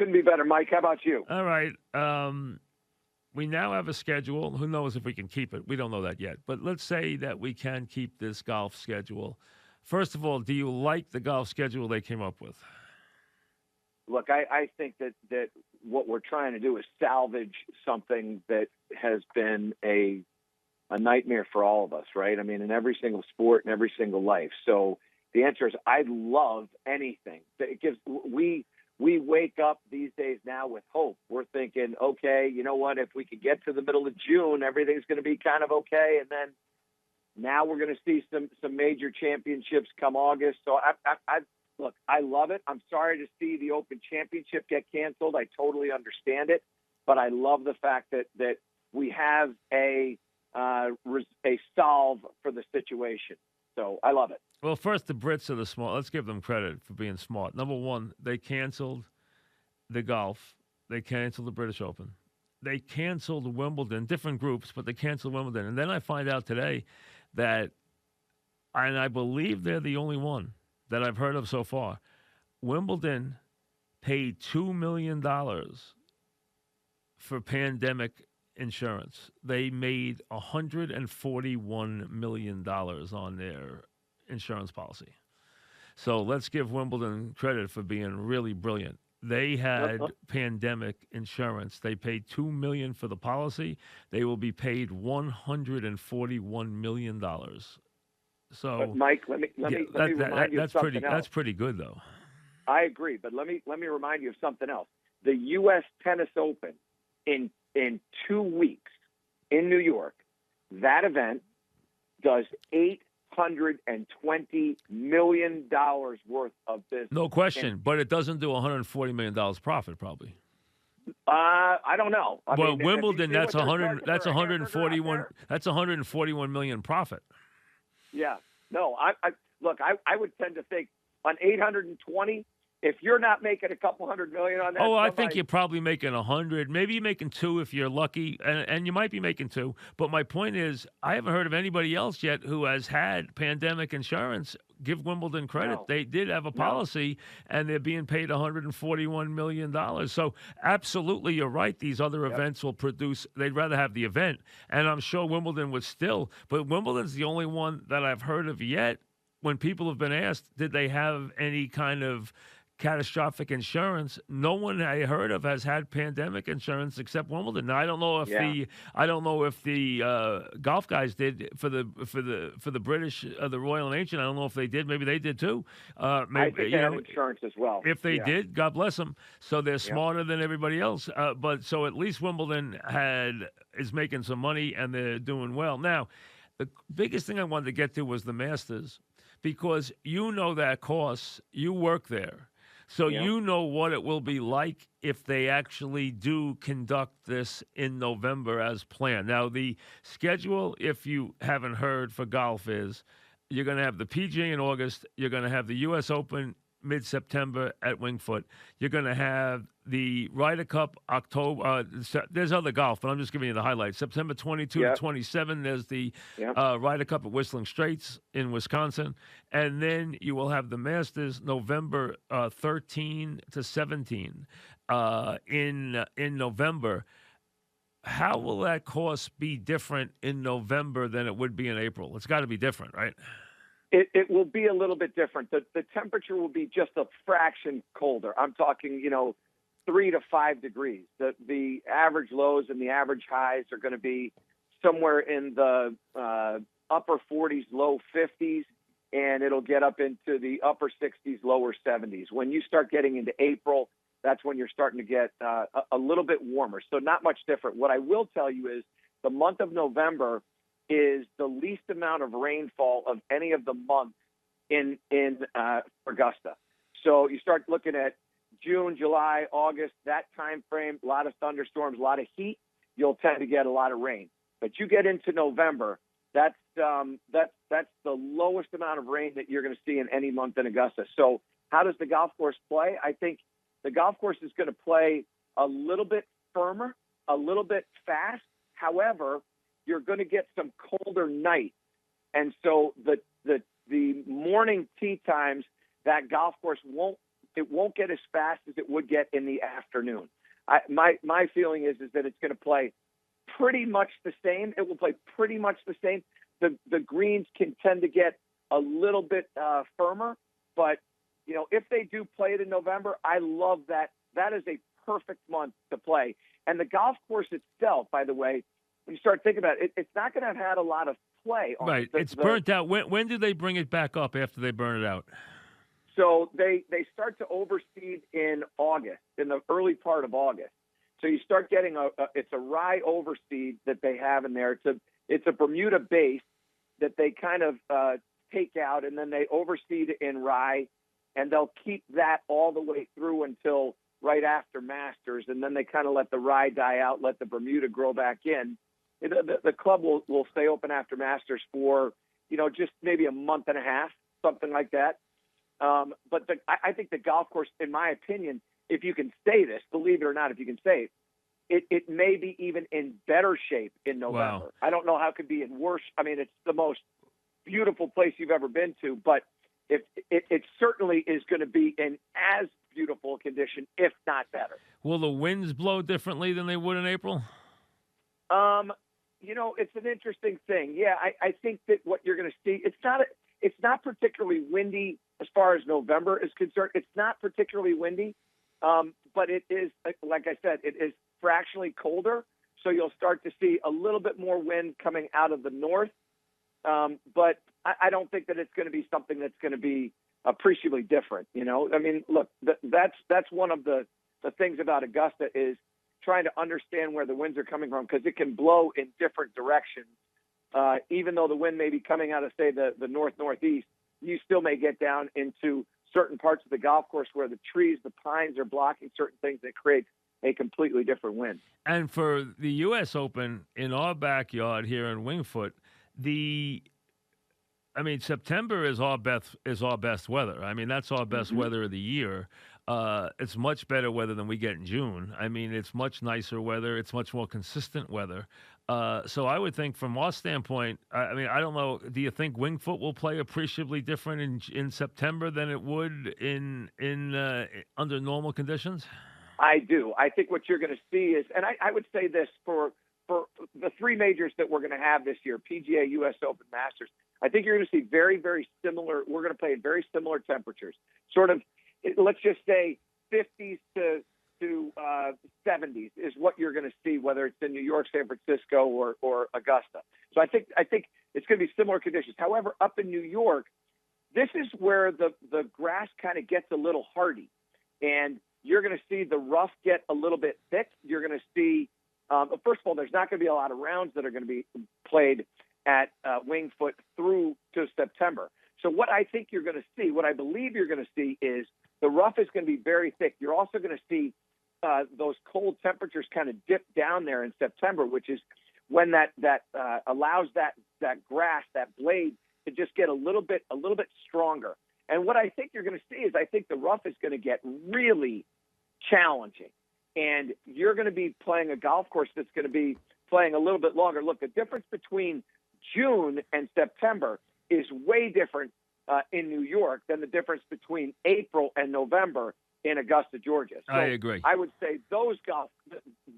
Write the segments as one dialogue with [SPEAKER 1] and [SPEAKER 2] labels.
[SPEAKER 1] Couldn't be better, Mike. How about you?
[SPEAKER 2] All right. We now have a schedule. Who knows if we can keep it? We don't know that yet. But let's say that we can keep this golf schedule. First of all, do you like the golf schedule they came up with?
[SPEAKER 1] Look, I think that what we're trying to do is salvage something that has been a nightmare for all of us, right? I mean, in every single sport and every single life. So the answer is I love anything. It gives we wake up these days now with hope. We're thinking, okay, you know what? If we could get to the middle of June, everything's going to be kind of okay, and then now we're going to see some major championships come August. So look, I love it. I'm sorry to see the Open Championship get canceled. I totally understand it, but I love the fact that we have a solve for the situation. So I love it.
[SPEAKER 2] Well, first, the Brits are the smart. Let's give them credit for being smart. Number one, they canceled the golf. They canceled the British Open. They canceled Wimbledon, different groups, but they canceled Wimbledon. And then I find out today that, and I believe they're the only one that I've heard of so far, Wimbledon paid $2 million for pandemic insurance. They made $141 million on their insurance policy. So let's give Wimbledon credit for being really brilliant. They had pandemic insurance. They paid $2 million for the policy. They will be paid $141 million. So,
[SPEAKER 1] but Mike, let me remind you of something else.
[SPEAKER 2] That's pretty good, though.
[SPEAKER 1] I agree, but let me remind you of something else. The U.S. Tennis Open in 2 weeks in New York, that event does $820 million worth of business.
[SPEAKER 2] No question, but it doesn't do $140 million profit, probably.
[SPEAKER 1] I don't know. I mean,
[SPEAKER 2] Wimbledon, that's $141 million profit.
[SPEAKER 1] Yeah. No, I would tend to think on 820, if you're not making a couple $100 million on that.
[SPEAKER 2] I think you're probably making 100. Maybe you're making 2 if you're lucky, and you might be making 2. But my point is, I haven't heard of anybody else yet who has had pandemic insurance. Give Wimbledon credit.
[SPEAKER 1] No.
[SPEAKER 2] They did have a policy, and they're being paid $141 million. So absolutely, you're right. These other events will produce. They'd rather have the event, and I'm sure Wimbledon would still. But Wimbledon's the only one that I've heard of yet. When people have been asked, did they have any kind of catastrophic insurance, no one I heard of has had pandemic insurance except Wimbledon. Now I don't know if the golf guys did for the British, the Royal and Ancient. I don't know if they did. Maybe they did too.
[SPEAKER 1] I think they have insurance as well.
[SPEAKER 2] If they did, God bless them. So they're smarter than everybody else. But so at least Wimbledon is making some money and they're doing well. Now, the biggest thing I wanted to get to was the Masters, because you know that course. You work there. So you know what it will be like if they actually do conduct this in November as planned. Now, the schedule, if you haven't heard, for golf is you're going to have the PGA in August. You're going to have the U.S. Open mid-September at Winged Foot. You're going to have the Ryder Cup October. There's other golf, but I'm just giving you the highlights. September 22 to 27, there's the Ryder Cup at Whistling Straits in Wisconsin. And then you will have the Masters November 13 to 17 in November. How will that course be different in November than it would be in April? It's got to be different, right?
[SPEAKER 1] It will be a little bit different. The temperature will be just a fraction colder. I'm talking, 3 to 5 degrees. The average lows and the average highs are going to be somewhere in the upper 40s, low 50s, and it'll get up into the upper 60s, lower 70s. When you start getting into April, that's when you're starting to get a little bit warmer. So not much different. What I will tell you is the month of November is the least amount of rainfall of any of the months in Augusta. So you start looking at June, July, August, that time frame, a lot of thunderstorms, a lot of heat, you'll tend to get a lot of rain. But you get into November, that's the lowest amount of rain that you're going to see in any month in Augusta. So how does the golf course play? I think the golf course is going to play a little bit firmer, a little bit fast. However, you're going to get some colder nights. And so the morning tee times, that golf course won't it won't get as fast as it would get in the afternoon. My feeling is that it's going to play pretty much the same. It will play pretty much the same. The greens can tend to get a little bit firmer, but if they do play it in November, I love that. That is a perfect month to play. And the golf course itself, by the way, when you start thinking about it, it's not going to have had a lot of play on
[SPEAKER 2] right.
[SPEAKER 1] it.
[SPEAKER 2] It's burnt out. When do they bring it back up after they burn it out?
[SPEAKER 1] So they start to overseed in August, in the early part of August. So you start getting it's a rye overseed that they have in there. It's a Bermuda base that they kind of take out, and then they overseed in rye, and they'll keep that all the way through until right after Masters, and then they kind of let the rye die out, let the Bermuda grow back in. The club will stay open after Masters for just maybe a month and a half, something like that. But I think the golf course, in my opinion, if you can say this, believe it or not, if you can say it may be even in better shape in November.
[SPEAKER 2] Wow.
[SPEAKER 1] I don't know how it could be in worse. I mean, it's the most beautiful place you've ever been to, but it certainly is going to be in as beautiful condition, if not better. Will
[SPEAKER 2] the winds blow differently than they would in April?
[SPEAKER 1] It's an interesting thing. Yeah, I think that what you're going to see, it's not particularly windy as far as November is concerned. It's not particularly windy, but it is, like I said, it is fractionally colder. So you'll start to see a little bit more wind coming out of the north. But I don't think that it's going to be something that's going to be appreciably different. I mean, look, that's one of the things about Augusta is trying to understand where the winds are coming from, because it can blow in different directions. Even though the wind may be coming out of, say, the northeast, you still may get down into certain parts of the golf course where the trees, the pines are blocking certain things that create a completely different wind.
[SPEAKER 2] And for the U.S. Open in our backyard here in Wingfoot, September is our best weather. I mean, that's our best weather of the year. It's much better weather than we get in June. I mean, it's much nicer weather. It's much more consistent weather. So I would think from our standpoint, I don't know, do you think Wingfoot will play appreciably different in September than it would in under normal conditions?
[SPEAKER 1] I do. I think what you're going to see is, and I would say this for the three majors that we're going to have this year, PGA, U.S. Open, Masters, I think you're going to see very, very similar. We're going to play at very similar temperatures, sort of, let's just say 50s to 70s is what you're going to see, whether it's in New York, San Francisco, or Augusta. So I think it's going to be similar conditions. However, up in New York, this is where the grass kind of gets a little hardy, and you're going to see the rough get a little bit thick. You're going to see, first of all, there's not going to be a lot of rounds that are going to be played at Wingfoot through to September. So what I think you're going to see, what I believe you're going to see, is the rough is going to be very thick. You're also going to see those cold temperatures kind of dip down there in September, which is when that allows that grass, that blade, to just get a little bit stronger. And what I think you're going to see is I think the rough is going to get really challenging, and you're going to be playing a golf course that's going to be playing a little bit longer. Look, the difference between June and September is way different in New York than the difference between April and November in Augusta, Georgia. So
[SPEAKER 2] I agree.
[SPEAKER 1] I would say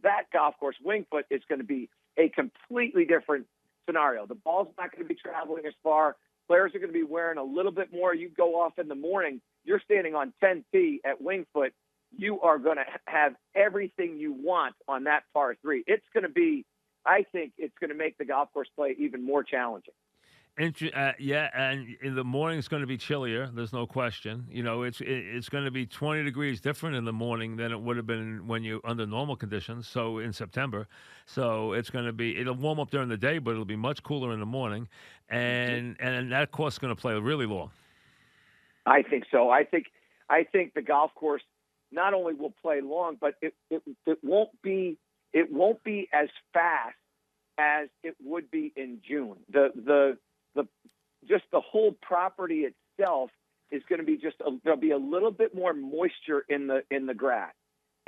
[SPEAKER 1] that golf course, Wingfoot, is going to be a completely different scenario. The ball's not going to be traveling as far. Players are going to be wearing a little bit more. You go off in the morning, you're standing on 10T at Wingfoot. You are going to have everything you want on that par three. It's going to be, I think it's going to make the golf course play even more challenging.
[SPEAKER 2] Yeah, and in the morning it's going to be chillier. There's no question. It's going to be 20 degrees different in the morning than it would have been when you under normal conditions. So in September, so it'll warm up during the day, but it'll be much cooler in the morning, and that course is going to play really long. I
[SPEAKER 1] think so. I think the golf course not only will play long, but it won't be as fast as it would be in June. Just the whole property itself is going to be there'll be a little bit more moisture in the grass,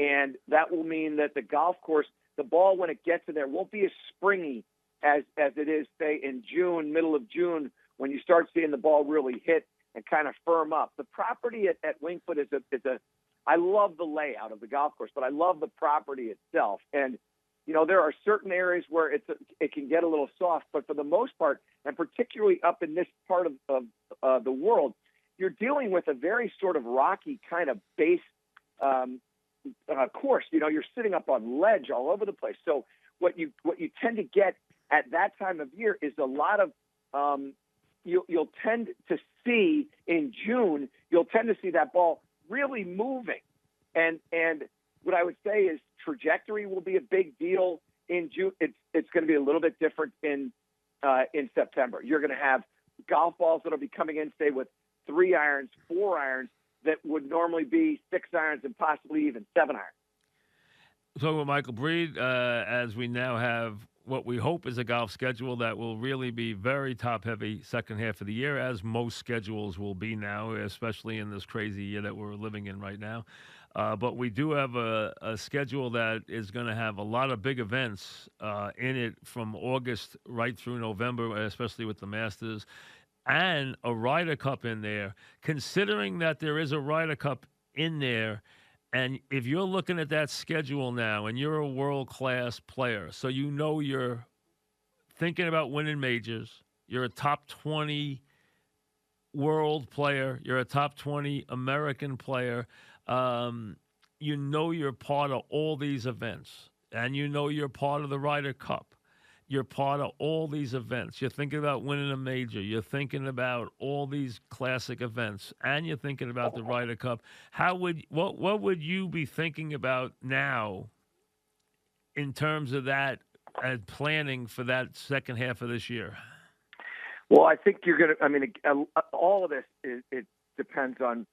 [SPEAKER 1] and that will mean that the golf course, the ball when it gets in there, won't be as springy as it is, say, in June, middle of June, when you start seeing the ball really hit and kind of firm up. The property at Wingfoot is a I love the layout of the golf course, but I love the property itself. And there are certain areas where it can get a little soft, but for the most part, and particularly up in this part of the world, you're dealing with a very sort of rocky kind of base course. You're sitting up on ledge all over the place. So what you tend to get at that time of year is a lot of you'll tend to see in June, you'll tend to see that ball really moving. And what I would say is trajectory will be a big deal in June. It's going to be a little bit different in September. You're going to have golf balls that'll be coming in, say, with 3 irons, 4 irons that would normally be 6 irons and possibly even 7 irons.
[SPEAKER 2] So with Michael Breed, as we now have what we hope is a golf schedule that will really be very top-heavy second half of the year, as most schedules will be now, especially in this crazy year that we're living in right now. But we do have a schedule that is going to have a lot of big events in it from August right through November, especially with the Masters, and a Ryder Cup in there. Considering that there is a Ryder Cup in there, and if you're looking at that schedule now and you're a world-class player, so you're thinking about winning majors, you're a top 20 world player, you're a top 20 American player, you're part of all these events, and you're part of the Ryder Cup. You're part of all these events. You're thinking about winning a major. You're thinking about all these classic events, and you're thinking about the Ryder Cup. What would you be thinking about now in terms of that and planning for that second half of this year?
[SPEAKER 1] Well, I think you're going to. I mean, all of this it depends on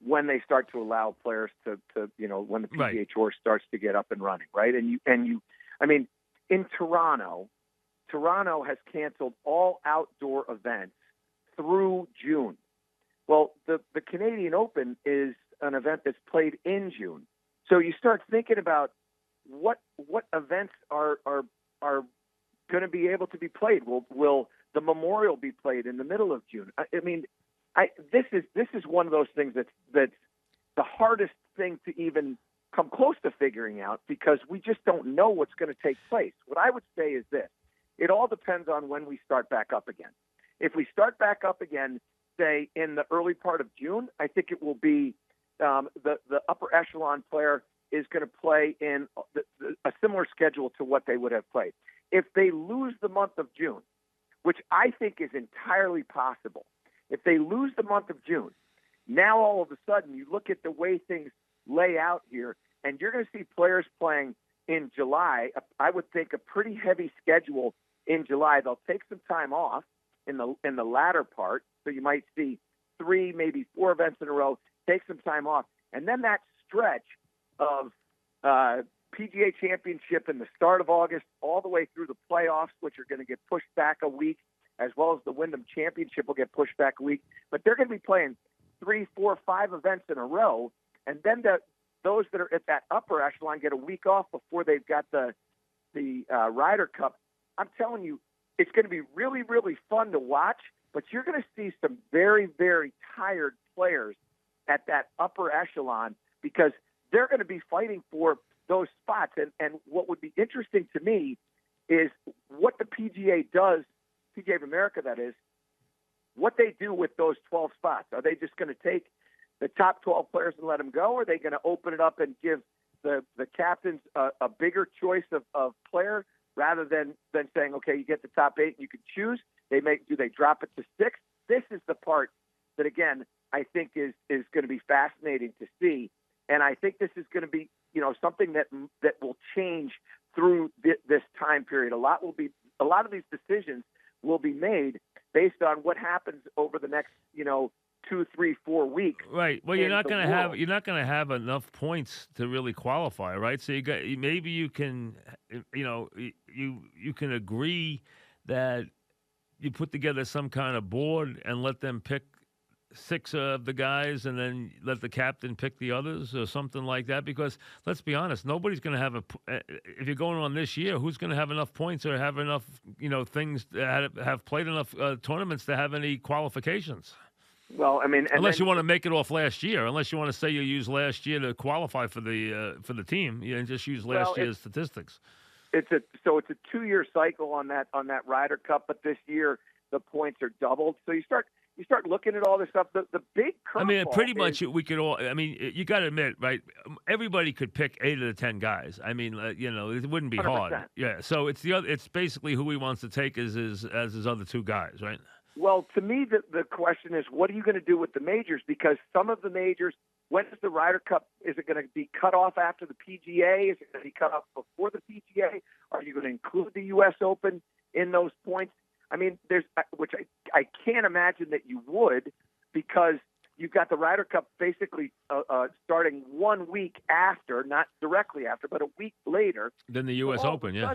[SPEAKER 1] when they start to allow players to when the PGA Tour starts to get up and running, right? And you. I mean, in Toronto has canceled all outdoor events through June. Well, the Canadian Open is an event that's played in June. So you start thinking about what events are going to be able to be played. Will the Memorial be played in the middle of June? I mean, this is one of those things that's the hardest thing to even come close to figuring out, because we just don't know what's going to take place. What I would say is this. It all depends on when we start back up again. If we start back up again, say, in the early part of June, I think it will be the upper echelon player is going to play in a similar schedule to what they would have played. If they lose the month of June, which I think is entirely possible, if they lose the month of June, now all of a sudden you look at the way things lay out here, and you're going to see players playing in July. I would think a pretty heavy schedule in July. They'll take some time off in the latter part, so you might see 3, maybe 4 events in a row. Take some time off, and then that stretch of PGA Championship in the start of August, all the way through the playoffs, which are going to get pushed back a week, as well as the Wyndham Championship will get pushed back a week. But they're going to be playing 3, 4, 5 events in a row, and then those that are at that upper echelon get a week off before they've got the Ryder Cup. I'm telling you, it's going to be really, really fun to watch, but you're going to see some very, very tired players at that upper echelon, because they're going to be fighting for those spots. And what would be interesting to me is what the PGA does, PGA of America that is, what they do with those 12 spots. Are they just going to take the top 12 players and let them go? Or are they going to open it up and give the captains a bigger choice of player, rather than saying, okay, you get the top 8 and you can choose? Do they drop it to 6? This is the part that, again, I think is going to be fascinating to see. And I think this is going to be, something that will change through this time period. A lot of these decisions will be made based on what happens over the next, 2, 3, 4 weeks.
[SPEAKER 2] Right. Well, you're not going to have enough points to really qualify, right? So maybe you can, you can agree that you put together some kind of board and let them pick 6 of the guys, and then let the captain pick the others, or something like that. Because let's be honest, nobody's going to have if you're going on this year, who's going to have enough points or have enough, things that have played enough tournaments to have any qualifications?
[SPEAKER 1] Well, I mean, and
[SPEAKER 2] unless
[SPEAKER 1] then,
[SPEAKER 2] you want to make it off last year, unless you want to say you use last year to qualify for the team, and just use last year's statistics.
[SPEAKER 1] It's a 2-year cycle on that Ryder Cup, but this year the points are doubled. So you start looking at all this stuff. The big curveball.
[SPEAKER 2] I mean, pretty much we could all. I mean, you got to admit, right? Everybody could pick 8 of the 10 guys. I mean, it wouldn't be 100%. Hard. Yeah. So it's basically who he wants to take as his other 2 guys, right?
[SPEAKER 1] Well, to me, the question is, what are you going to do with the majors? Because some of the majors, when is the Ryder Cup? Is it going to be cut off after the PGA? Is it going to be cut off before the PGA? Are you going to include the U.S. Open in those points? I mean, which I can't imagine that you would, because you've got the Ryder Cup basically starting 1 week after, not directly after, but a week later.
[SPEAKER 2] Then the U.S. Open, yeah.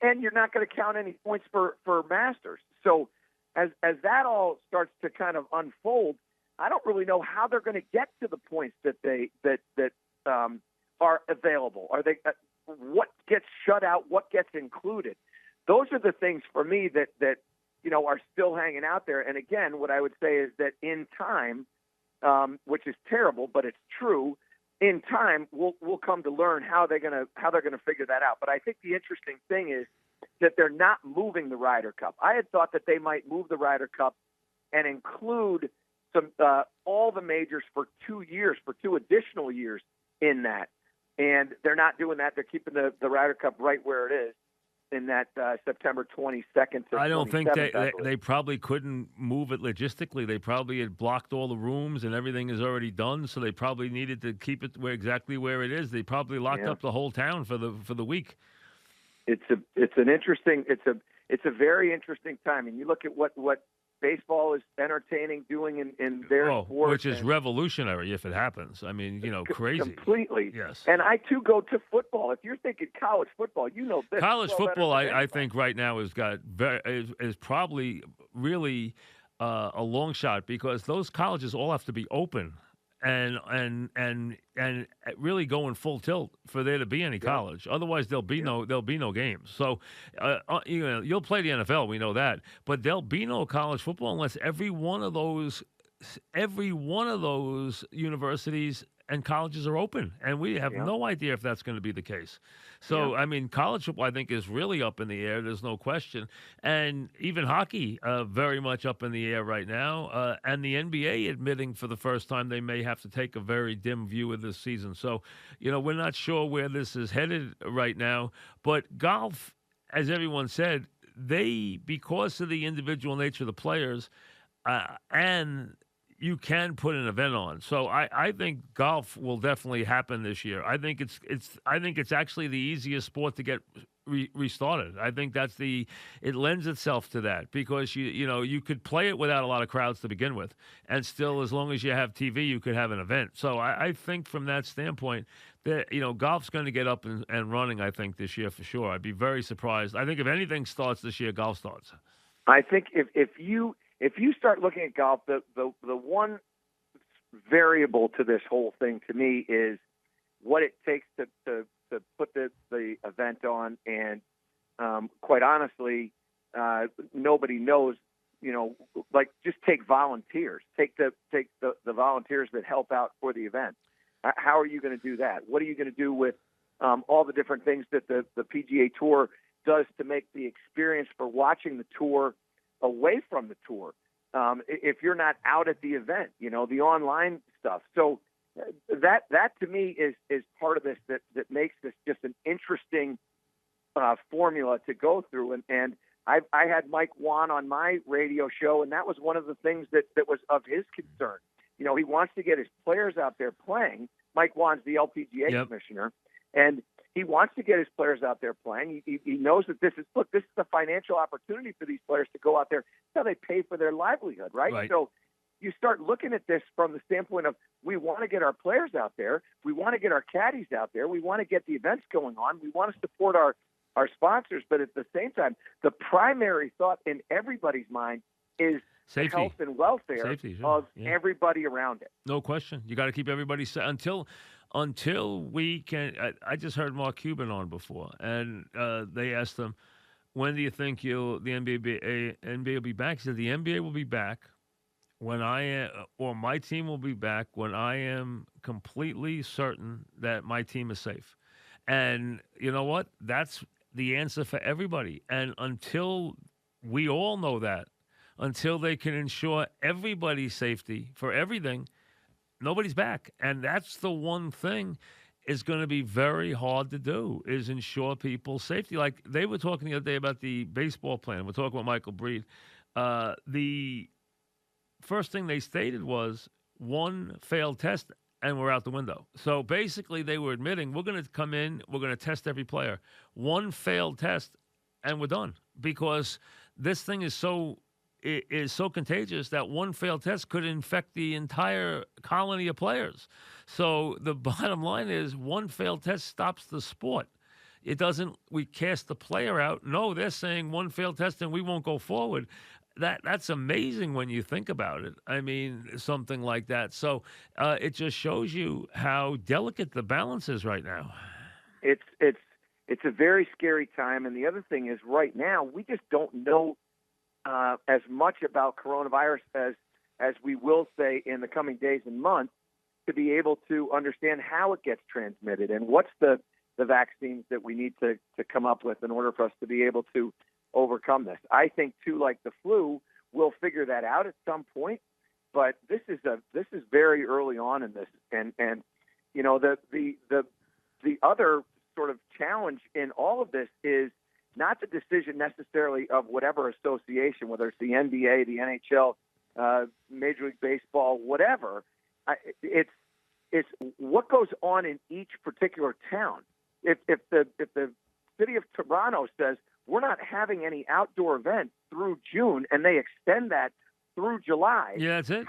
[SPEAKER 1] And you're not going to count any points for Masters. So as that all starts to kind of unfold, I don't really know how they're going to get to the points that are available. Are they what gets shut out? What gets included? Those are the things for me that are still hanging out there. And again, what I would say is that in time, which is terrible, but it's true. In time, we'll come to learn how they're gonna figure that out. But I think the interesting thing is that they're not moving the Ryder Cup. I had thought that they might move the Ryder Cup and include some all the majors for 2 years, for 2 additional years in that. And they're not doing that. They're keeping the Ryder Cup right where it is in that September 22nd to
[SPEAKER 2] I don't think
[SPEAKER 1] they
[SPEAKER 2] probably couldn't move it logistically. They probably had blocked all the rooms and everything is already done, so they probably needed to keep it exactly where it is. They probably locked up the whole town for the week.
[SPEAKER 1] It's a very interesting time. And you look at what baseball is doing in their sport,
[SPEAKER 2] which is revolutionary if it happens. I mean, crazy.
[SPEAKER 1] Completely.
[SPEAKER 2] Yes.
[SPEAKER 1] And I too go to football. If you're thinking college football, this.
[SPEAKER 2] College football, I think right now is probably really a long shot, because those colleges all have to be open and really going full tilt for there to be any college. Otherwise, there'll be no games. So, you'll play the NFL. We know that, but there'll be no college football unless every one of those universities and colleges are open, and we have no idea if that's going to be the case. So, I mean, college football, I think, is really up in the air. There's no question. And even hockey, very much up in the air right now. And the NBA admitting for the first time they may have to take a very dim view of this season. So, we're not sure where this is headed right now. But golf, as everyone said, because of the individual nature of the players, and you can put an event on. So I think golf will definitely happen this year. I think it's actually the easiest sport to get restarted. I think it lends itself to that, because you could play it without a lot of crowds to begin with, and still, as long as you have TV, you could have an event. So I think from that standpoint that golf's going to get up and running, I think, this year for sure. I'd be very surprised. I think if anything starts this year, golf starts.
[SPEAKER 1] I think if you start looking at golf, the one variable to this whole thing to me is what it takes to put the event on, and quite honestly, nobody knows. Just take volunteers. Take the volunteers that help out for the event. How are you going to do that? What are you going to do with all the different things that the PGA Tour does to make the experience for watching the tour away from the tour? If you're not out at the event, the online stuff. So that to me is part of this that makes this just an interesting formula to go through. And I had Mike Wan on my radio show, and that was one of the things that was of his concern. He wants to get his players out there playing. Mike Wan's the LPGA commissioner, and he wants to get his players out there playing. He knows that this is a financial opportunity for these players to go out there. That's how they pay for their livelihood, right? So you start looking at this from the standpoint of, we want to get our players out there. We want to get our caddies out there. We want to get the events going on. We want to support our sponsors. But at the same time, the primary thought in everybody's mind is safety, health and welfare of everybody around it.
[SPEAKER 2] No question. You got to keep everybody safe until we can. I just heard Mark Cuban on before, and they asked him, when do you think the NBA will be back? He said the NBA will be back when I am, or my team will be back when I am completely certain that my team is safe. And you know what? That's the answer for everybody. And until we all know that, until they can ensure everybody's safety for everything, nobody's back. And that's the one thing is going to be very hard to do is ensure people's safety. Like they were talking the other day about the baseball plan. We're talking about Michael Breed. The first thing they stated was one failed test and we're out the window. So basically, they were admitting we're going to come in, we're going to test every player. One failed test and we're done because this thing is so contagious that one failed test could infect the entire colony of players. So the bottom line is one failed test stops the sport. It doesn't, we cast the player out. No, they're saying one failed test and we won't go forward. That's amazing when you think about it. I mean, something like that. So it just shows you how delicate the balance is right now.
[SPEAKER 1] It's a very scary time. And the other thing is, right now we just don't know as much about coronavirus as we will say in the coming days and months to be able to understand how it gets transmitted and what's the vaccines that we need to come up with in order for us to be able to overcome this. I think too, like the flu, we'll figure that out at some point. But this is very early on in this, and you know the other sort of challenge in all of this is not the decision necessarily of whatever association, whether it's the NBA, the NHL, Major League Baseball, whatever. It's what goes on in each particular town. If the city of Toronto says we're not having any outdoor events through June, and they extend that through July.
[SPEAKER 2] Yeah, that's it.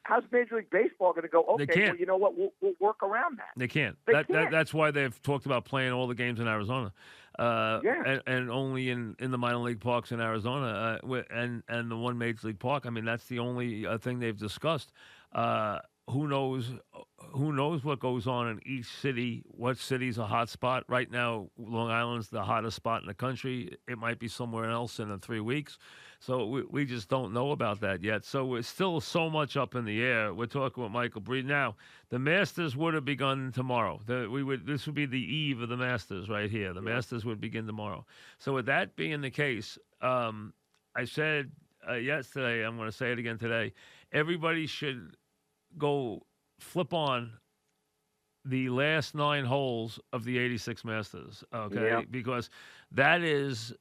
[SPEAKER 1] How's Major League Baseball going to go? Okay,
[SPEAKER 2] they can't.
[SPEAKER 1] Well, you know what? We'll work around that.
[SPEAKER 2] They can't.
[SPEAKER 1] Can't.
[SPEAKER 2] That's why they've talked about playing all the games in Arizona, and only in the minor league parks in Arizona, and the one major league park. I mean, that's the only thing they've discussed. Who knows? Who knows what goes on in each city? What city's a hot spot right now? Long Island's the hottest spot in the country. It might be somewhere else in 3 weeks. So we just don't know about that yet. So we're still so much up in the air. We're talking with Michael Breed now. The Masters would have begun tomorrow. This would be the eve of the Masters right here. The Masters would begin tomorrow. So with that being the case, I said yesterday, I'm going to say it again today. Everybody should go flip on the last 9 holes of the 86 Masters, okay?
[SPEAKER 1] Yeah.
[SPEAKER 2] Because that is,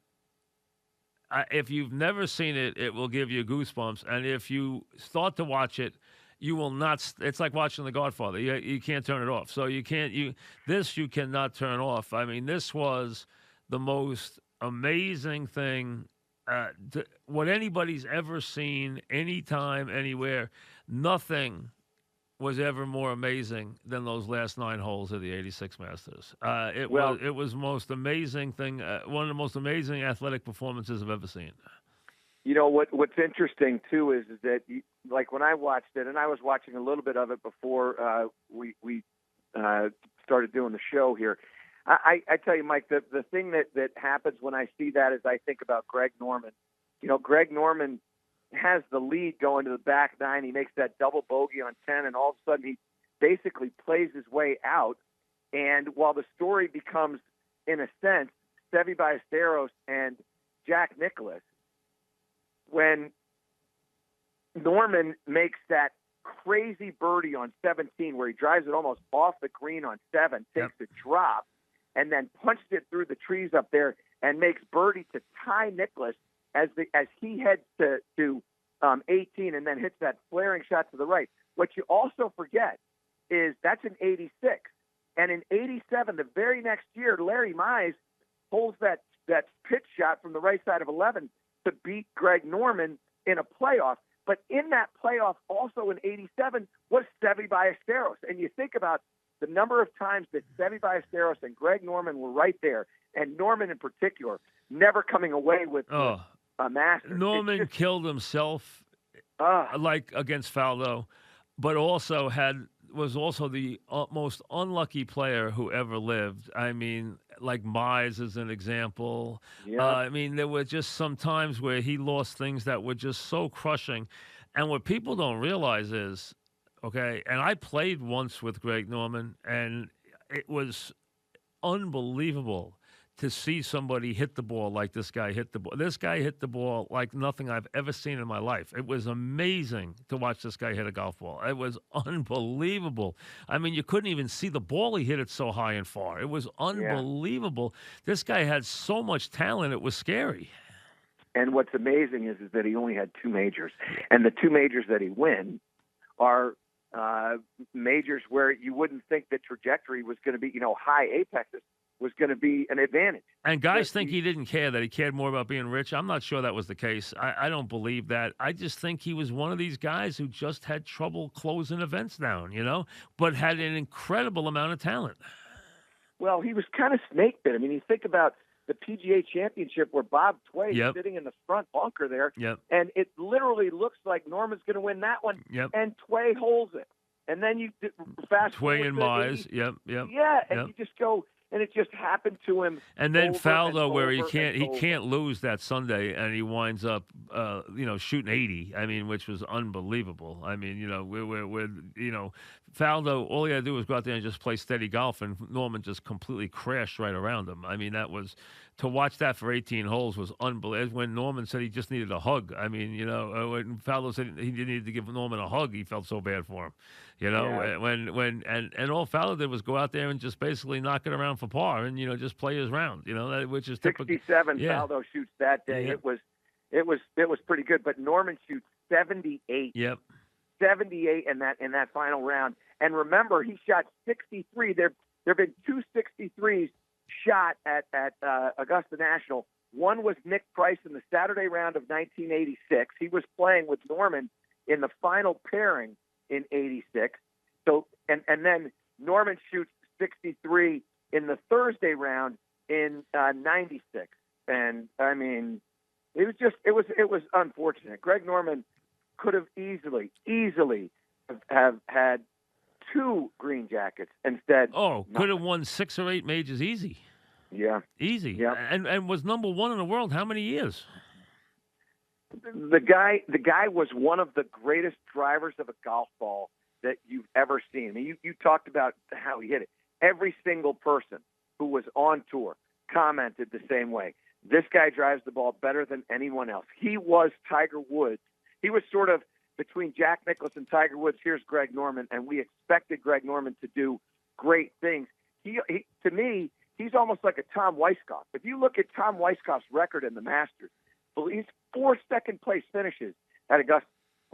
[SPEAKER 2] if you've never seen it, it will give you goosebumps. And if you start to watch it, you will not. It's like watching The Godfather. You can't turn it off. So you cannot turn off. I mean, this was the most amazing thing. What anybody's ever seen, anytime, anywhere. Nothing was ever more amazing than those last 9 holes of the 86 Masters. It was the most amazing thing, one of the most amazing athletic performances I've ever seen.
[SPEAKER 1] You know what's interesting too is that like when I watched it, and I was watching a little bit of it before we started doing the show here. I tell you, Mike, the thing that happens when I see that is I think about Greg Norman. You know, Greg Norman has the lead going to the back 9. He makes that double bogey on 10, and all of a sudden he basically plays his way out. And while the story becomes, in a sense, Seve Ballesteros and Jack Nicklaus, when Norman makes that crazy birdie on 17 where he drives it almost off the green on 7, takes a drop, and then punched it through the trees up there and makes birdie to tie Nicklaus as he heads to 18 and then hits that flaring shot to the right. What you also forget is that's in 86. And in 87, the very next year, Larry Mize holds that pitch shot from the right side of 11 to beat Greg Norman in a playoff. But in that playoff also in 87 was Seve Ballesteros. And you think about the number of times that Seve Ballesteros and Greg Norman were right there, and Norman in particular, never coming away with a Masters.
[SPEAKER 2] Norman killed himself like against Faldo, but also was also the most unlucky player who ever lived. I mean, like Mize is an example.
[SPEAKER 1] Yeah.
[SPEAKER 2] I mean, there were just some times where he lost things that were just so crushing. And what people don't realize is, okay, and I played once with Greg Norman, and it was unbelievable to see somebody hit the ball like this guy hit the ball. This guy hit the ball like nothing I've ever seen in my life. It was amazing to watch this guy hit a golf ball. It was unbelievable. I mean, you couldn't even see the ball. He hit it so high and far. It was unbelievable. This guy had so much talent. It was scary.
[SPEAKER 1] And what's amazing is that he only had 2 majors. And the 2 majors that he wins are majors where you wouldn't think the trajectory was going to be, high apexes was going to be an advantage.
[SPEAKER 2] And guys think he didn't care, that he cared more about being rich. I'm not sure that was the case. I don't believe that. I just think he was one of these guys who just had trouble closing events down, but had an incredible amount of talent.
[SPEAKER 1] Well, he was kind of snake bit. I mean, you think about the PGA Championship where Bob Tway is sitting in the front bunker there, and it literally looks like Norman's going to win that one, and Tway holds it. And then you fast
[SPEAKER 2] Tway and Mize,
[SPEAKER 1] Yeah, and you just go, and it just happened to him.
[SPEAKER 2] And then Faldo, where he can't lose that Sunday, and he winds up, shooting 80. I mean, which was unbelievable. I mean, we're Faldo. All he had to do was go out there and just play steady golf, and Norman just completely crashed right around him. I mean, that was to watch that for 18 holes was unbelievable. When Norman said he just needed a hug, I mean, when Faldo said he needed to give Norman a hug, he felt so bad for him. When all Faldo did was go out there and just basically knock it around for par and just play his round. Which is typical.
[SPEAKER 1] 67 Faldo shoots that day. It was pretty good, but Norman shoots 78. 78 in that final round. And remember, he shot 63. There have been 2 63s shot at Augusta National. One was Nick Price in the Saturday round of 1986. He was playing with Norman in the final pairing in 86. So and then Norman shoots 63 in the Thursday round in 96. And I mean, it was unfortunate. Greg Norman could have easily have had 2 green jackets instead.
[SPEAKER 2] Could have won 6 or 8 majors easy.
[SPEAKER 1] Yeah.
[SPEAKER 2] Easy.
[SPEAKER 1] Yeah.
[SPEAKER 2] And was number 1 in the world how many years?
[SPEAKER 1] The guy was one of the greatest drivers of a golf ball that you've ever seen. I mean, you talked about how he hit it. Every single person who was on tour commented the same way. This guy drives the ball better than anyone else. He was Tiger Woods. He was sort of between Jack Nicklaus and Tiger Woods. Here's Greg Norman, and we expected Greg Norman to do great things. He to me, he's almost like a Tom Weiskopf. If you look at Tom Weiskopf's record in the Masters, he's 4 second-place finishes at Augusta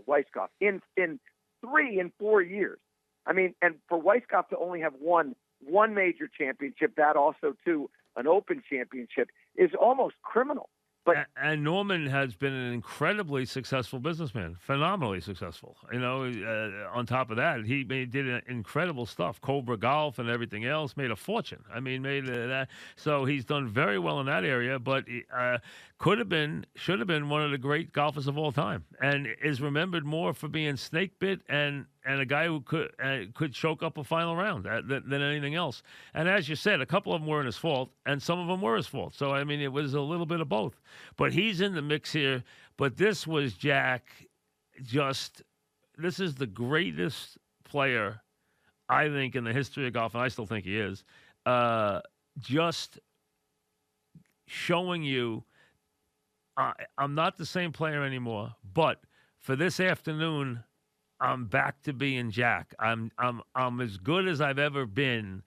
[SPEAKER 1] Weiskopf in 3 and 4 years. I mean, and for Weiskopf to only have won 1 major championship, that also, too, an Open championship, is almost criminal.
[SPEAKER 2] And Norman has been an incredibly successful businessman, phenomenally successful. On top of that, he did incredible stuff, Cobra Golf and everything else, made a fortune. I mean, so he's done very well in that area, but should have been one of the great golfers of all time, and is remembered more for being snake bit and a guy who could choke up a final round than anything else. And as you said, a couple of them weren't his fault, and some of them were his fault. So, I mean, it was a little bit of both. But he's in the mix here. But this was Jack. This is the greatest player, I think, in the history of golf, and I still think he is. Just showing you, I'm not the same player anymore. But for this afternoon, I'm back to being Jack. I'm as good as I've ever been.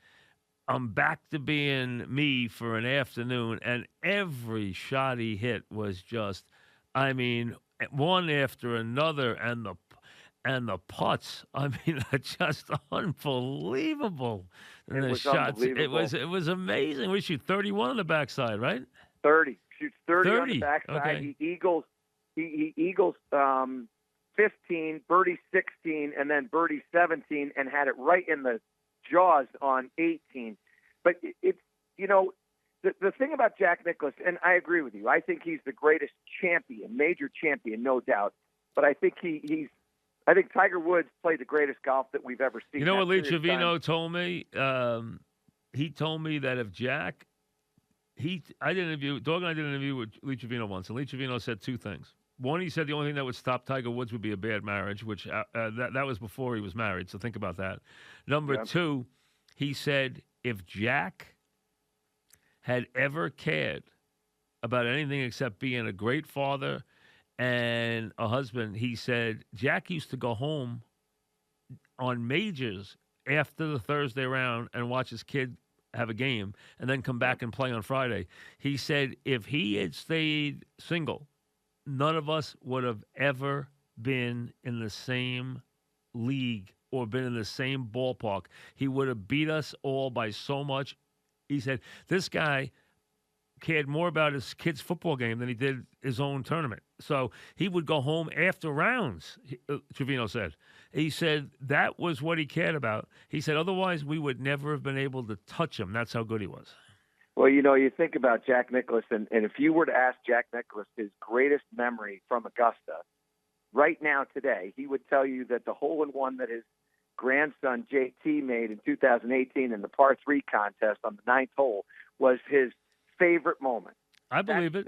[SPEAKER 2] I'm back to being me for an afternoon, and every shot he hit was just, I mean, one after another, and the putts, I mean, are just unbelievable. And the shots,
[SPEAKER 1] unbelievable.
[SPEAKER 2] It was amazing. We shoot 31 on the backside, right?
[SPEAKER 1] 30 shoots 30 on the backside.
[SPEAKER 2] Okay.
[SPEAKER 1] He eagles 15, birdie 16, and then birdie 17, and had it right in the jaws on 18. But it's, the thing about Jack Nicklaus, and I agree with you, I think he's the greatest champion, major champion, no doubt. But I think I think Tiger Woods played the greatest golf that we've ever seen.
[SPEAKER 2] You know what Lee Trevino told me? He told me that if Jack, Dog and I did an interview with Lee Trevino once, and Lee Trevino said 2 things. One, he said the only thing that would stop Tiger Woods would be a bad marriage, which that was before he was married. So think about that. Number
[SPEAKER 1] Yeah.
[SPEAKER 2] two, he said if Jack had ever cared about anything except being a great father and a husband, he said Jack used to go home on majors after the Thursday round and watch his kid have a game and then come back and play on Friday. He said if he had stayed single, none of us would have ever been in the same league or been in the same ballpark. He would have beat us all by so much. He said this guy cared more about his kid's football game than he did his own tournament. So he would go home after rounds, Trevino said. He said that was what he cared about. He said otherwise we would never have been able to touch him. That's how good he was.
[SPEAKER 1] Well, you think about Jack Nicklaus, and if you were to ask Jack Nicklaus his greatest memory from Augusta, right now today, he would tell you that the hole-in-one that his grandson JT made in 2018 in the par 3 contest on the ninth hole was his favorite moment.
[SPEAKER 2] I believe it.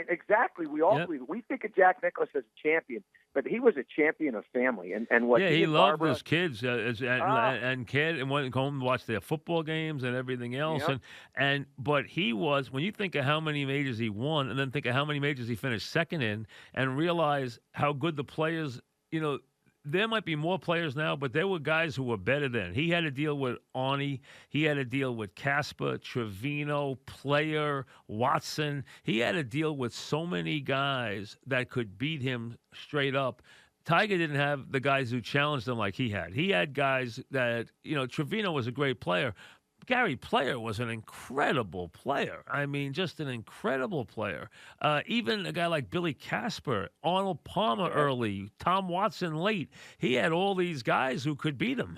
[SPEAKER 1] Exactly. We all believe it. We think of Jack Nicklaus as a champion, but he was a champion of family. And what
[SPEAKER 2] he loved
[SPEAKER 1] Barbara,
[SPEAKER 2] his kids and cared and went home and watched their football games and everything else.
[SPEAKER 1] Yep.
[SPEAKER 2] But he was, when you think of how many majors he won and then think of how many majors he finished second in and realize how good the players, there might be more players now, but there were guys who were better then. He had to deal with Arnie. He had to deal with Casper, Trevino, Player, Watson. He had to deal with so many guys that could beat him straight up. Tiger didn't have the guys who challenged him like he had. He had guys that, Trevino was a great player. Gary Player was an incredible player. I mean, just an incredible player. Even a guy like Billy Casper, Arnold Palmer early, Tom Watson late. He had all these guys who could beat him.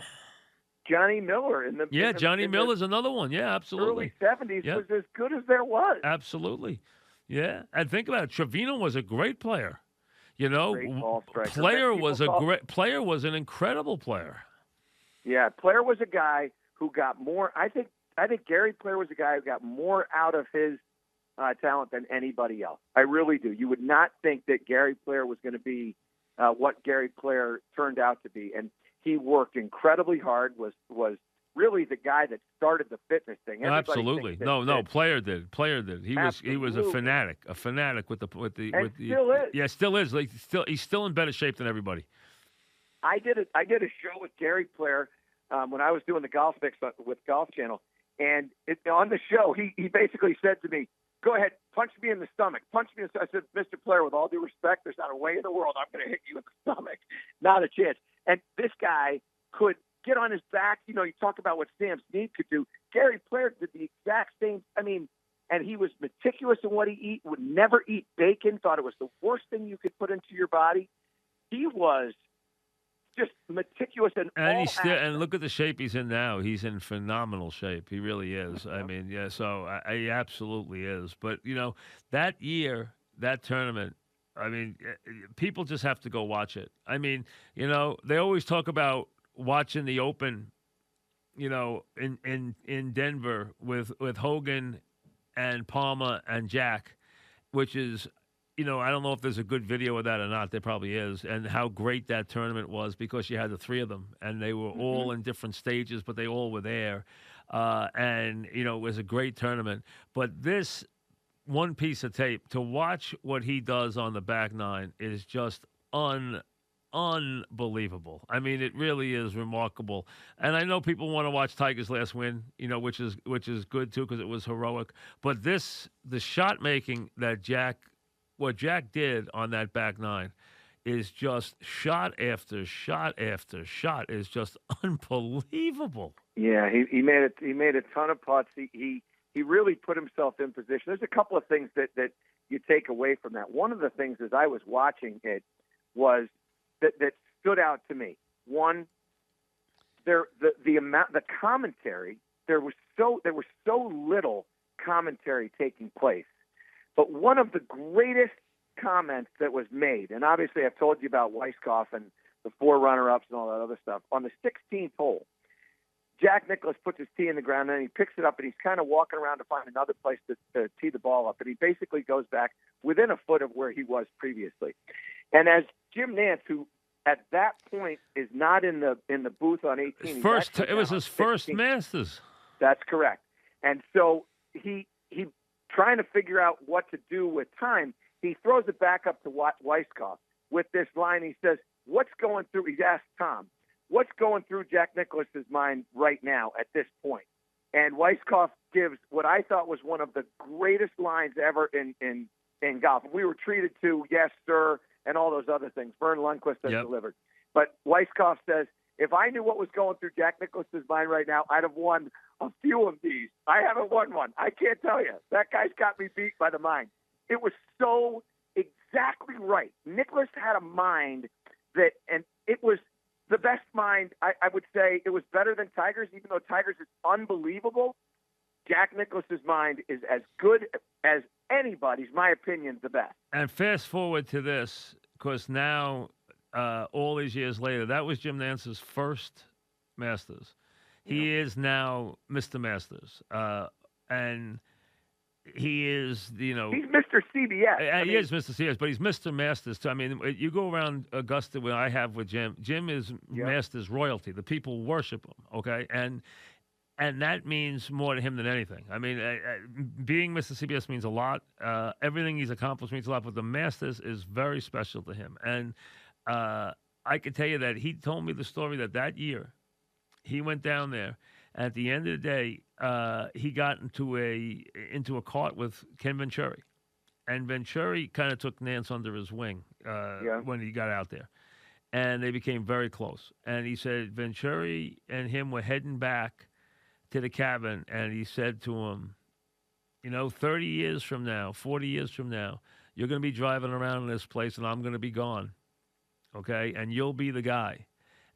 [SPEAKER 1] Johnny Miller
[SPEAKER 2] Johnny Miller's another one. Yeah, absolutely.
[SPEAKER 1] Early 70s was as good as there was.
[SPEAKER 2] Absolutely. Yeah, and think about it. Trevino was a great player.
[SPEAKER 1] Great ball striker.
[SPEAKER 2] Player was an incredible player.
[SPEAKER 1] Yeah, Player was a guy who got more. I think Gary Player was a guy who got more out of his talent than anybody else. I really do. You would not think that Gary Player was going to be what Gary Player turned out to be, and he worked incredibly hard. Was really the guy that started the fitness thing.
[SPEAKER 2] Absolutely. No. Player did. He was a fanatic with the.
[SPEAKER 1] Still is.
[SPEAKER 2] Yeah, still is. He's still in better shape than everybody.
[SPEAKER 1] I did a show with Gary Player. When I was doing the Golf Mix with Golf Channel, and on the show, he basically said to me, "Go ahead, punch me in the stomach. Punch me." I said, "Mr. Player, with all due respect, there's not a way in the world I'm going to hit you in the stomach. Not a chance." And this guy could get on his back. You talk about what Sam Snead could do. Gary Player did the exact same. And he was meticulous in what he eat. Would never eat bacon. Thought it was the worst thing you could put into your body. He was just meticulous in all aspects.
[SPEAKER 2] And look at the shape he's in now. He's in phenomenal shape. He really is. I mean, yeah. So he absolutely is. But that year, that tournament. I mean, people just have to go watch it. I mean, they always talk about watching the Open. In Denver with Hogan and Palmer and Jack, which is. I don't know if there's a good video of that or not. There probably is. And how great that tournament was because you had the three of them. And they were all in different stages, but they all were there. It was a great tournament. But this one piece of tape, to watch what he does on the back nine is just unbelievable. I mean, it really is remarkable. And I know people want to watch Tiger's last win, which is good, too, because it was heroic. But the shot making that what Jack did on that back nine is just shot after shot after shot is just unbelievable.
[SPEAKER 1] Yeah, he made a ton of putts. He really put himself in position. There's a couple of things that you take away from that. One of the things as I was watching it was that stood out to me. One, the commentary, there was so little commentary taking place. But one of the greatest comments that was made, and obviously I've told you about Weiskopf and the 4 runner-ups and all that other stuff, on the 16th hole, Jack Nicklaus puts his tee in the ground, and then he picks it up, and he's kind of walking around to find another place to tee the ball up. And he basically goes back within a foot of where he was previously. And as Jim Nantz, who at that point is not in the booth on 18.
[SPEAKER 2] It was his first Masters.
[SPEAKER 1] That's correct. And so he trying to figure out what to do with time. He throws it back up to Weiskopf with this line. He says, "What's going through?" He asked Tom, "What's going through Jack Nicklaus's mind right now at this point?" And Weiskopf gives what I thought was one of the greatest lines ever in golf. We were treated to "Yes, sir," and all those other things. Vern Lundquist has delivered. But Weiskopf says, "If I knew what was going through Jack Nicklaus's mind right now, I'd have won a few of these. I haven't won one. I can't tell you. That guy's got me beat by the mind." It was so exactly right. Nicklaus had a mind that, and it was the best mind. I would say it was better than Tiger's, even though Tiger's is unbelievable. Jack Nicklaus's mind is as good as anybody's, my opinion, the best.
[SPEAKER 2] And fast forward to this, because now, all these years later, that was Jim Nantz's first Masters. He is now Mr. Masters. And he is,
[SPEAKER 1] he's Mr. CBS.
[SPEAKER 2] He is Mr. CBS, but he's Mr. Masters too. I mean, you go around Augusta where I have with Jim. Jim is Masters royalty. The people worship him, okay? And that means more to him than anything. I mean, being Mr. CBS means a lot. Everything he's accomplished means a lot, but the Masters is very special to him. And I can tell you that he told me the story that year he went down there. At the end of the day, he got into a cart with Ken Venturi. And Venturi kind of took Nantz under his wing when he got out there. And they became very close. And he said Venturi and him were heading back to the cabin, and he said to him, 30 years from now, 40 years from now, you're going to be driving around in this place, and I'm going to be gone, okay? And you'll be the guy.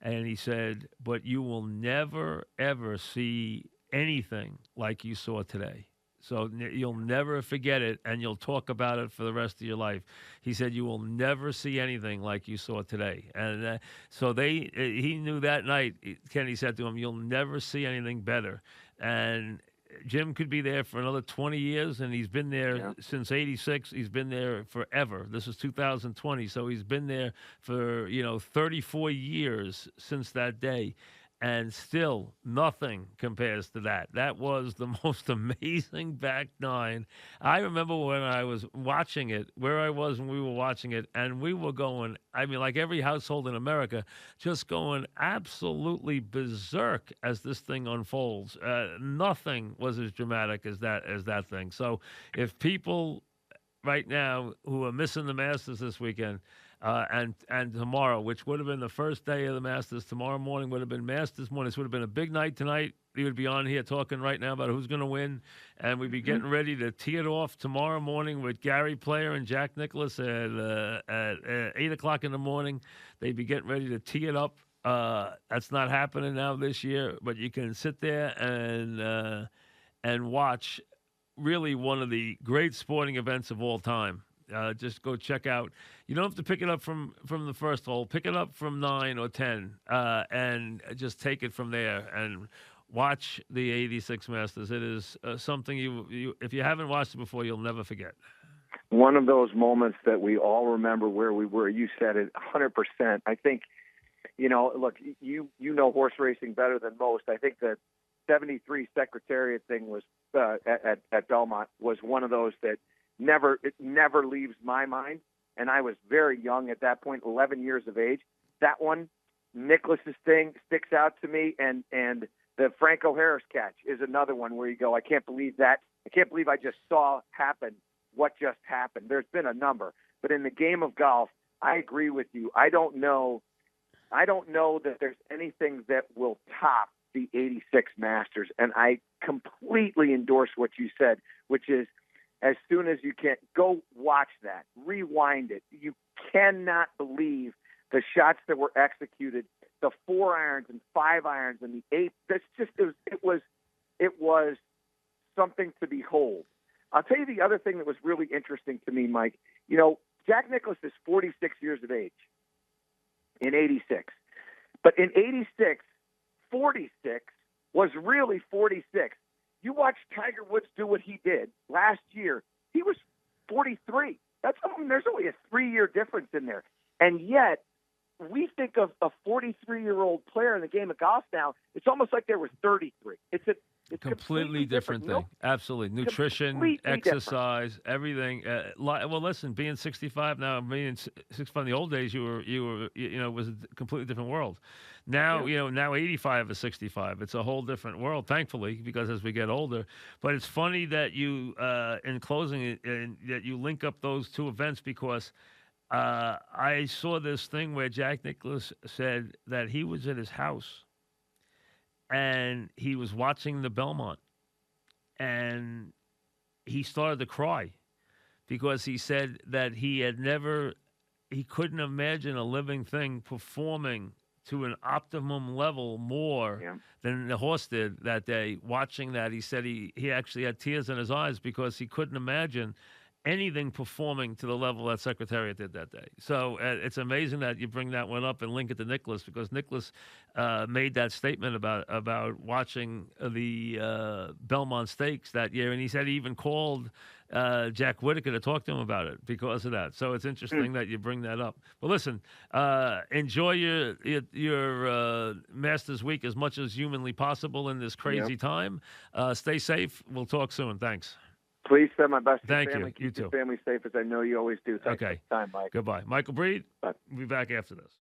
[SPEAKER 2] And he said, but you will never, ever see anything like you saw today. So you'll never forget it, and you'll talk about it for the rest of your life. He said, you will never see anything like you saw today. And so he knew that night, Kenny said to him, you'll never see anything better. And Jim could be there for another 20 years, and he's been there since 86. He's been there forever. This is 2020, so he's been there for, 34 years since that day. And still, nothing compares to that. That was the most amazing back nine. I remember when I was watching it, where I was when we were watching it, and we were going, like every household in America, just going absolutely berserk as this thing unfolds. Nothing was as dramatic as that thing. So if people right now who are missing the Masters this weekend, and tomorrow, which would have been the first day of the Masters. Tomorrow morning would have been Masters morning. This would have been a big night tonight. We would be on here talking right now about who's going to win, and we'd be getting ready to tee it off tomorrow morning with Gary Player and Jack Nicklaus at 8 o'clock in the morning. They'd be getting ready to tee it up. That's not happening now this year, but you can sit there and watch really one of the great sporting events of all time. Just go check out. You don't have to pick it up from the first hole. Pick it up from 9 or 10, and just take it from there and watch the 86 Masters. It is something you if you haven't watched it before, you'll never forget.
[SPEAKER 1] One of those moments that we all remember where we were. You said it 100%. I think, look, you know horse racing better than most. I think the 73 Secretariat thing was at Belmont was one of those that it never leaves my mind. And I was very young at that point, 11 years of age. That one, Nicklaus's thing, sticks out to me. And the Franco Harris catch is another one where you go, I can't believe that. I can't believe I just saw happen what just happened. There's been a number. But in the game of golf, I agree with you. I don't know that there's anything that will top the 86 Masters. And I completely endorse what you said, which is, as soon as you can, go watch that, rewind it. You cannot believe the shots that were executed, the 4 irons and 5 irons and the 8. It was something to behold. I'll tell you the other thing that was really interesting to me, Mike. Jack Nicklaus is 46 years of age in 86. But in 86, 46 was really 46. You watch Tiger Woods do what he did last year. He was 43. There's only a 3-year difference in there. And yet, we think of a 43-year-old player in the game of golf now, it's almost like they were 33. It's
[SPEAKER 2] completely different thing. Absolutely. Nutrition,
[SPEAKER 1] completely
[SPEAKER 2] exercise, everything. Well, listen, being 65 now, being 65 in the old days, you were, it was a completely different world. Now, now 85 is 65. It's a whole different world, thankfully, because as we get older. But it's funny that you, in closing, that you link up those two events because I saw this thing where Jack Nicklaus said that he was at his house and he was watching the Belmont and he started to cry because he said that he couldn't imagine a living thing performing to an optimum level more than the horse did that day. Watching that, he said he actually had tears in his eyes because he couldn't imagine anything performing to the level that Secretariat did that day. So it's amazing that you bring that one up and link it to Nicklaus because Nicklaus made that statement about watching the Belmont Stakes that year, and he said he even called Jack Whitaker to talk to him about it because of that. So it's interesting that you bring that up. Well, listen, enjoy your Masters week as much as humanly possible in this crazy time. Stay safe. We'll talk soon. Thanks.
[SPEAKER 1] Please send my best to your
[SPEAKER 2] Thank
[SPEAKER 1] family.
[SPEAKER 2] you. You
[SPEAKER 1] Keep your
[SPEAKER 2] too.
[SPEAKER 1] family safe, as I know you always do. Thanks for the time, Mike.
[SPEAKER 2] Goodbye. Michael Breed.
[SPEAKER 1] Bye.
[SPEAKER 2] We'll be back after this.